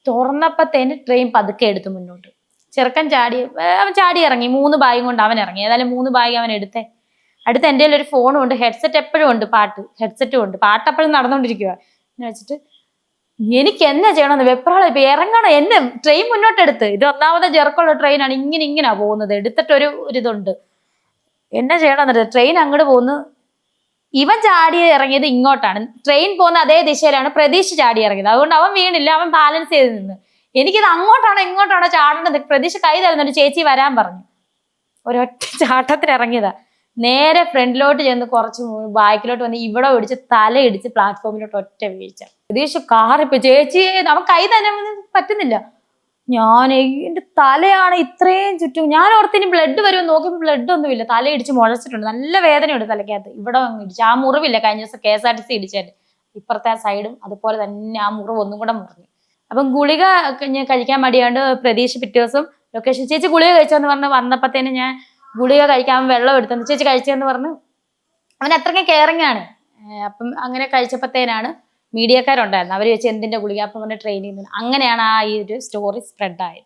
തുറന്നപ്പത്തേന് train പതുക്കെ എടുത്തു മുന്നോട്ട്. ചെറുക്കൻ അവൻ ചാടി ഇറങ്ങി. 3 ബാഗും കൊണ്ട് അവൻ ഇറങ്ങി. ഏതായാലും 3 ബാഗ് അവൻ എടുത്തേ. അടുത്ത് എൻ്റെ ഒരു ഫോണും ഉണ്ട്, ഹെഡ്സെറ്റ് എപ്പോഴും ഉണ്ട്, ഹെഡ്സെറ്റും ഉണ്ട്. പാട്ട് എപ്പോഴും നടന്നുകൊണ്ടിരിക്കുക. എന്ന് വെച്ചിട്ട് എനിക്ക് എന്നാ ചെയ്യണമെന്ന് വെപ്രാളം. ഇപ്പൊ ഇറങ്ങണം, എന്നെ ട്രെയിൻ മുന്നോട്ടെടുത്ത്. ഇത് ഒന്നാമത്തെ ജെർക്കുള്ള ട്രെയിനാണ്. ഇങ്ങനെയാ പോകുന്നത്. എടുത്തിട്ടൊരു ഇതുണ്ട്. എന്നാ ചെയ്യണമെന്നില്ല. ട്രെയിൻ അങ്ങോട്ട് പോകുന്നു. ഇവൻ ചാടി ഇറങ്ങിയത് ഇങ്ങോട്ടാണ്. ട്രെയിൻ പോകുന്ന അതേ ദിശയിലാണ് പ്രതീക്ഷ ചാടി ഇറങ്ങിയത്. അതുകൊണ്ട് അവൻ വീണില്ല, അവൻ ബാലൻസ് ചെയ്ത് നിന്ന്. എനിക്കിത് അങ്ങോട്ടാണോ ഇങ്ങോട്ടാണോ ചാടേണ്ടത്. പ്രതീക്ഷ കൈ തരുന്നുണ്ട്, ചേച്ചി വരാൻ പറഞ്ഞു. ഒരൊറ്റ ചാട്ടത്തിന് ഇറങ്ങിയതാ. നേരെ ഫ്രണ്ടിലോട്ട് ചെന്ന് കുറച്ച് ബാക്കിലോട്ട് വന്ന് ഇവിടെ ഒടിച്ച് തലയിടിച്ച് പ്ലാറ്റ്ഫോമിലോട്ട് ഒറ്റ വീഴ്ച. പ്രതീക്ഷ കാറിപ്പോ ചേച്ചി അവൻ കൈ തന്നെ പറ്റുന്നില്ല. എൻ്റെ തലയാണ് ഇത്രയും ചുറ്റും. ഞാൻ ഓർത്തിന് ബ്ലഡ് വരുമെന്ന് നോക്കിയപ്പോൾ ബ്ലഡ് ഒന്നുമില്ല. തലയിടിച്ച് മുഴച്ചിട്ടുണ്ട്, നല്ല വേദനയുണ്ട് തലയ്ക്കകത്ത്. ഇവിടെ ഇടിച്ച് ആ മുറിവില്ല. കഴിഞ്ഞ ദിവസം KSRTC ഇടിച്ചാൽ ഇപ്പുറത്തെ ആ സൈഡും അതുപോലെ തന്നെ ആ മുറിവ് ഒന്നും കൂടെ മുറിഞ്ഞു. അപ്പം ഗുളിക കഴിക്കാൻ മടിയാണ്ട് പ്രതീക്ഷ പിറ്റേ ദിവസം ലൊക്കേഷൻ ചേച്ചി ഗുളിക കഴിച്ചോന്ന് പറഞ്ഞ് വന്നപ്പോഴത്തേന് ഞാൻ ഗുളിക കഴിക്കാൻ വെള്ളം എടുത്തു. ചേച്ചി കഴിച്ചെന്ന് പറഞ്ഞ് അവൻ അത്രയ്ക്ക് കെയറിങ് ആണ്. അപ്പം അങ്ങനെ കഴിച്ചപ്പോഴത്തേനാണ് മീഡിയക്കാരുണ്ടായിരുന്നു. അവർ ചോദിച്ചു എന്തിന്റെ ഗുളിക, അപ്പം പറഞ്ഞ ട്രെയിനിൽ നിന്ന്. അങ്ങനെയാണ് ആ ഈ ഒരു സ്റ്റോറി സ്പ്രെഡ് ആയത്.